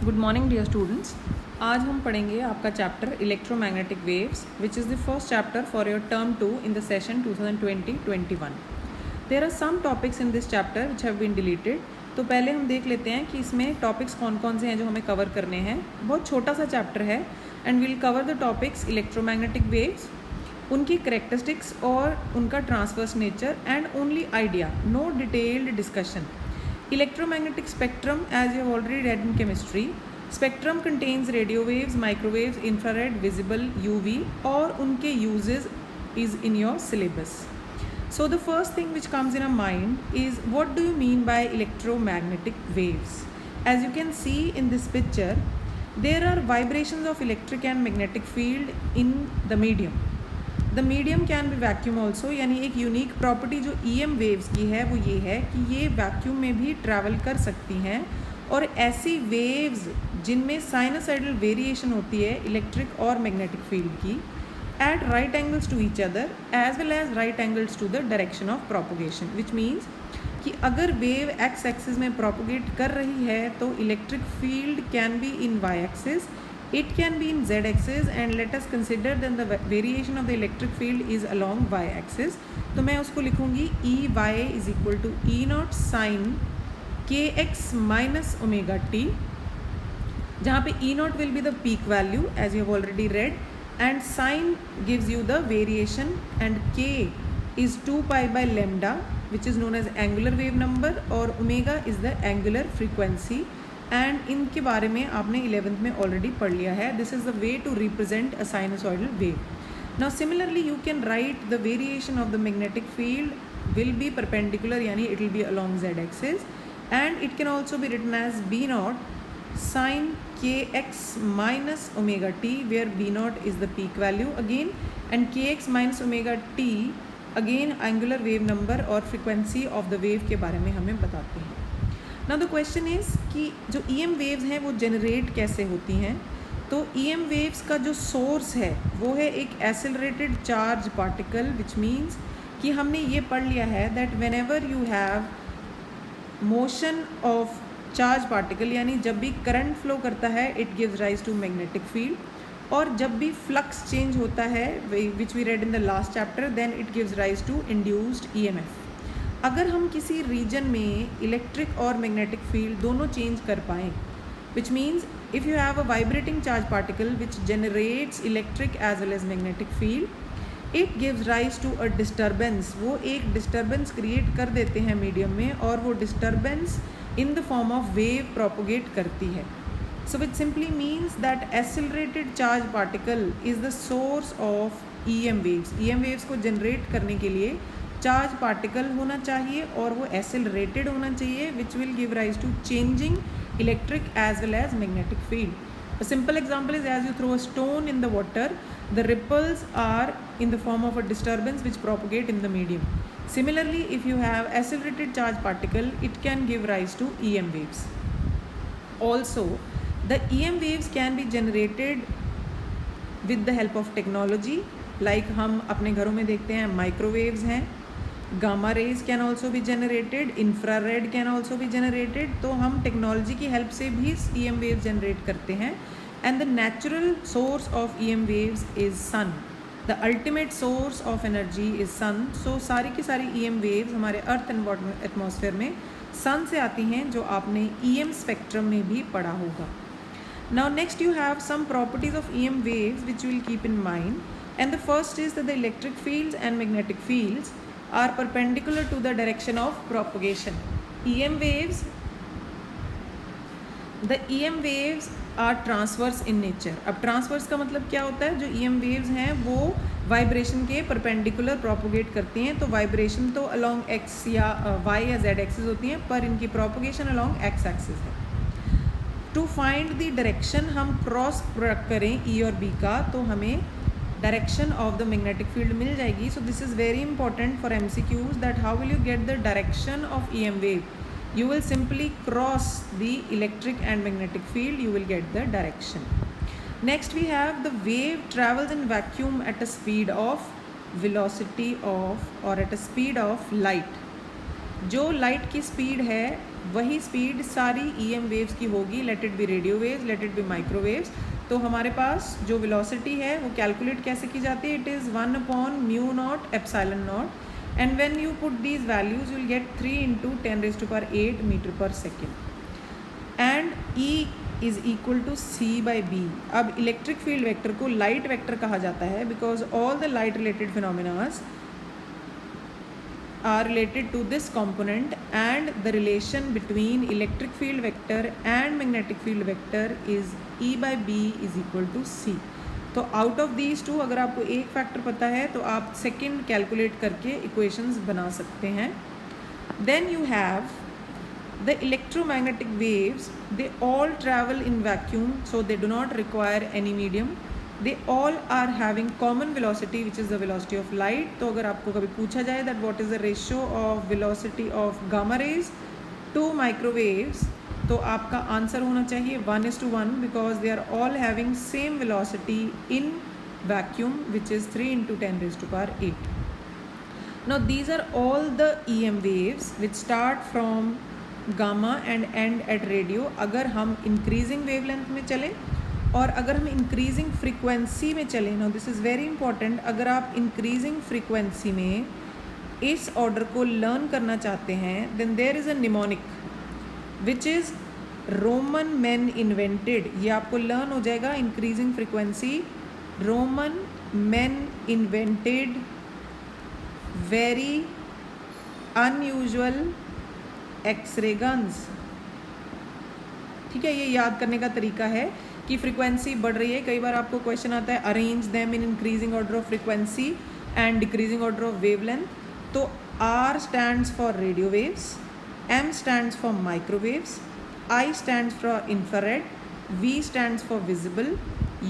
Good morning dear students. आज हम पढ़ेंगे आपका chapter electromagnetic waves which is the first chapter for your term 2 in the session 2020-21। There are some topics in this chapter which have been deleted. तो पहले हम देख लेते हैं कि इसमें टॉपिक्स कौन कौन से हैं जो हमें कवर करने हैं। बहुत छोटा सा चैप्टर है and will cover the topics electromagnetic waves, उनकी करेक्टरिस्टिक्स और उनका transverse nature and only idea, know detailed discussion. Electromagnetic spectrum, as you have already read in chemistry, spectrum contains radio waves, microwaves, infrared, visible, UV और उनके uses is in your syllabus. So the first thing which comes in our mind is what do you mean by electromagnetic waves? As you can see in this picture, there are vibrations of electric and magnetic field in the medium. The medium can be vacuum also, यानी एक unique property जो EM waves की है वो ये है कि ये वैक्यूम में भी ट्रैवल कर सकती हैं। और ऐसी वेव्स जिनमें साइनोसाइडल वेरिएशन होती है इलेक्ट्रिक और मैग्नेटिक फील्ड की at right angles to each other as well as right angles to the direction of propagation, which means कि अगर वेव एक्स एक्सिस में प्रोपोगेट कर रही है तो electric field can be in y axis, it can be in z axis, and let us consider then the variation of the electric field is along y axis. तो मैं उसको लिखूँगी EY is equal to E naught sin kx minus omega t, जहाँ पे E naught will be the peak value as you have already read, and sin gives you the variation, and k is 2 pi by lambda which is known as angular wave number, और omega is the angular frequency. And इनके बारे में आपने 11th में already पढ़ लिया है. This is the way to represent a sinusoidal wave. Now similarly you can write the variation of the magnetic field will be perpendicular, यानी it will be along z axis, and it can also be written as b naught sine kx minus omega t, where b naught is the peak value again, and kx minus omega t again angular wave number और frequency of the wave के बारे में हमें बताते हैं. Now the question is कि जो EM waves हैं वो जनरेट कैसे होती हैं. तो EM वेव्स का जो सोर्स है वो है एक accelerated charge particle, which means कि हमने ये पढ़ लिया है that whenever you have motion of charge particle, यानी जब भी करंट फ्लो करता है it gives rise to magnetic field, और जब भी फ्लक्स चेंज होता है which we read in the last chapter then it gives rise to induced EMF. अगर हम किसी रीजन में इलेक्ट्रिक और मैग्नेटिक फील्ड दोनों चेंज कर पाएँ, which means if you have a vibrating charge particle which generates electric as well as magnetic field, it gives rise to a disturbance. वो एक डिस्टर्बेंस क्रिएट कर देते हैं मीडियम में, और वो disturbance in the form of wave propagate करती है. So which simply means that accelerated charge particle is the source of EM waves. EM waves को जनरेट करने के लिए चार्ज पार्टिकल होना चाहिए और वो एक्सेलरेटेड होना चाहिए, which will give rise to changing electric as well as magnetic field. A simple example is as you throw a stone in the water, the ripples are in the form of a disturbance which propagate in the medium. Similarly, if you have accelerated charge particle, it can give rise to EM waves. Also, the EM waves can be generated with the help of technology, like हम अपने घरों में देखते हैं microwaves हैं, gamma rays can also be generated, infrared can also be generated. तो हम technology की हेल्प से भी EM वेव जनरेट करते हैं. And the natural source of EM waves is sun. The ultimate source of energy is sun. So सारी की सारी EM वेव्स हमारे अर्थ एटमॉस्फेयर में सन से आती हैं, जो आपने EM स्पेक्ट्रम में भी पढ़ा होगा. Now next you have some properties of EM waves which you will keep in mind, and the first is that the electric fields and magnetic fields are perpendicular to the direction of propagation. EM waves, the EM waves are transverse in nature. अब transverse का मतलब क्या होता है? जो EM waves हैं वो vibration के परपेंडिकुलर प्रोपोगेट करती हैं. तो वाइब्रेशन तो along x या y या z एक्सिस होती हैं, पर इनकी प्रोपोगेशन along x एक्सिस है. टू फाइंड द डायरेक्शन हम क्रॉस प्रोडक्ट करें E और B का, तो हमें direction of the magnetic field मिल जाएगी. So this is very important for MCQs that how will you get the direction of EM wave. You will simply cross the electric and magnetic field, you will get the direction. Next we have the wave travels in vacuum at a speed of velocity of और at a speed of light. जो light की speed है वही speed सारी EM waves की होगी, let it be radio waves, let it be microwaves. तो हमारे पास जो वेलोसिटी है वो कैलकुलेट कैसे की जाती है, it is 1/μ0 epsilon naught, and when you put these values you will get 3 × 10⁸ metre per second, and E is equal to C/B। अब इलेक्ट्रिक फील्ड वेक्टर को लाइट वेक्टर कहा जाता है because all the light related phenomena are related to this component, and the relation between electric field vector and magnetic field vector is E/B is equal to C। तो out of these two अगर आपको एक factor पता है तो आप second calculate करके equations बना सकते हैं। Then you have the electromagnetic waves, they all travel in vacuum, so they do not require any medium, they all are having common velocity which is the velocity of light। तो अगर आपको कभी पूछा जाए that what is the ratio of velocity of gamma rays to microwaves, तो आपका answer होना चाहिए 1:1 because they are all having same velocity in vacuum which is 3 × 10⁸. Now these are all the EM waves which start from gamma and and at radio. अगर हम increasing wavelength में चलें और अगर हम इंक्रीजिंग फ्रीक्वेंसी में चलें, no this is very important, अगर आप इंक्रीजिंग फ्रीक्वेंसी में इस ऑर्डर को लर्न करना चाहते हैं then there is a mnemonic which is Roman man invented. ये आपको लर्न हो जाएगा increasing frequency, Roman man invented very unusual x-ray guns. ठीक है, ये याद करने का तरीका है कि फ्रीक्वेंसी बढ़ रही है। कई बार आपको क्वेश्चन आता है arrange them in increasing order of frequency and decreasing order of wavelength. तो R stands for radio waves, M stands for microwaves, I stands for infrared, V stands for visible,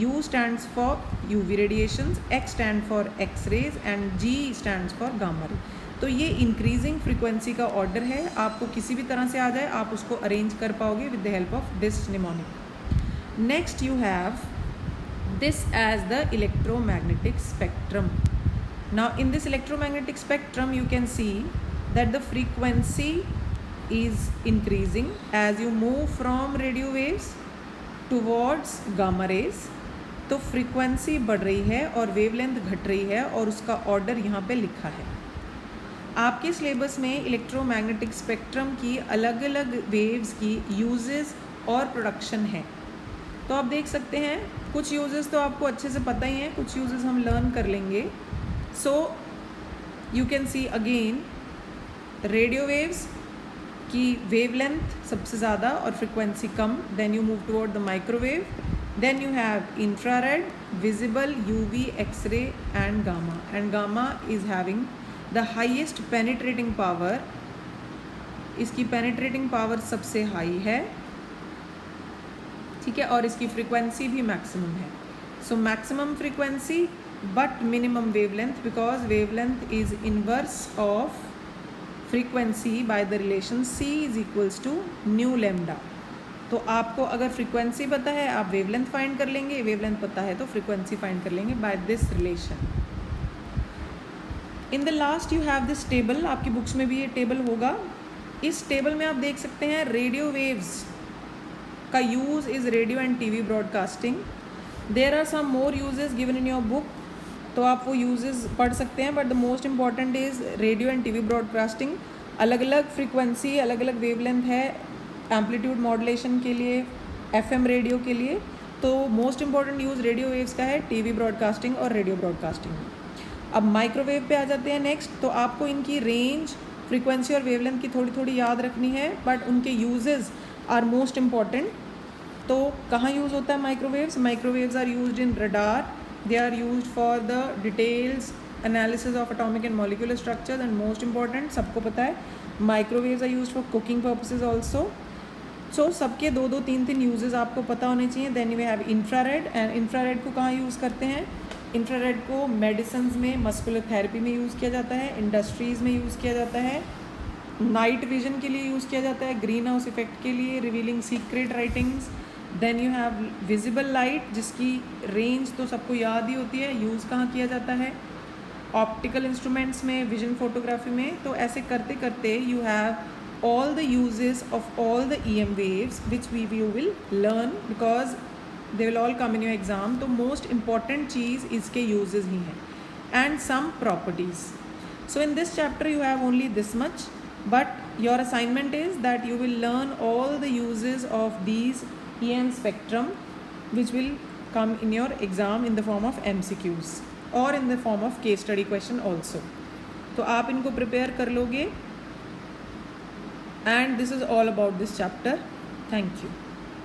U stands for UV radiations, X stand for x-rays and G stands for gamma ray. तो ये increasing frequency का order है, आपको किसी भी तरह से आ जाए आप उसको अरेंज कर पाओगे with the help of this mnemonic. Next you have this as the electromagnetic spectrum. Now in this electromagnetic spectrum you can see that the frequency is increasing as you move from radio waves towards gamma rays. तो फ्रीक्वेंसी बढ़ रही है और wavelength घट रही है और उसका ऑर्डर यहाँ पे लिखा है। आपके सिलेबस में इलेक्ट्रोमैग्नेटिक स्पेक्ट्रम की अलग अलग वेव्स की यूजेस और प्रोडक्शन है। तो आप देख सकते हैं कुछ यूजेस तो आपको अच्छे से पता ही हैं, कुछ यूजेस हम लर्न कर लेंगे। So you can see again radio waves की वेवलेंथ सबसे ज़्यादा और फ्रिक्वेंसी कम, then you move toward the microwave, then you have infrared, visible, UV, x-ray and gamma is having the highest penetrating power. इसकी penetrating power सबसे high है, ठीक है, और इसकी फ्रीक्वेंसी भी मैक्सिमम है। So maximum frequency but minimum wavelength because wavelength is inverse of frequency by the relation C is equals to nu lambda. तो आपको अगर फ्रीक्वेंसी पता है आप वेवलेंथ फाइंड कर लेंगे, वेवलेंथ पता है तो फ्रीक्वेंसी फाइंड कर लेंगे by this relation. In the last you have this table, आपकी बुक्स में भी ये टेबल होगा। इस टेबल में आप देख सकते हैं रेडियो वेव्स का use is radio and TV broadcasting. There are some more uses given in your book, तो आप वो यूजेस पढ़ सकते हैं, but the most important is radio and TV broadcasting. अलग अलग फ्रीक्वेंसी, अलग अलग वेवलेंथ है एम्पलीट्यूड मॉड्यूलेशन के लिए, FM रेडियो के लिए। तो most important use radio waves का है TV ब्रॉडकास्टिंग और रेडियो ब्रॉडकास्टिंग में। अब माइक्रोवेव पे आ जाते हैं नेक्स्ट। तो आपको इनकी रेंज, फ्रीक्वेंसी और वेवलेंथ की थोड़ी थोड़ी याद रखनी है, बट उनके यूजेस आर मोस्ट इम्पॉर्टेंट। तो कहाँ यूज़ होता है microwaves? Microwaves are used in radar, they are used for the details analysis of atomic and molecular structures, and most important सबको पता है microwaves are used for cooking purposes also. So सबके दो दो तीन तीन यूजेस आपको पता होने चाहिए। Then we have infrared, and infrared को कहाँ यूज़ करते हैं? इंफ्रारेड को मेडिसिन्स में, मस्कुलर थेरेपी में यूज़ किया जाता है, इंडस्ट्रीज़ में यूज़ किया जाता है, नाइट विजन के लिए यूज़ किया जाता है, ग्रीन हाउस इफेक्ट के लिए, revealing secret writings. Then you have visible light जिसकी रेंज तो सबको याद ही होती है, यूज़ कहाँ किया जाता है? ऑप्टिकल इंस्ट्रूमेंट्स में, विजन फोटोग्राफी में। तो ऐसे करते करते you have all the uses of all the EM waves which you will learn, because they will all come in your exam. तो most important चीज़ इसके uses ही हैं, and some properties. So in this chapter you have only this much, but your assignment is that you will learn all the uses of these EM spectrum which will come in your exam in the form of MCQs or in the form of case study question also. तो आप इनको prepare कर लोगे, and this is all about this chapter. Thank you.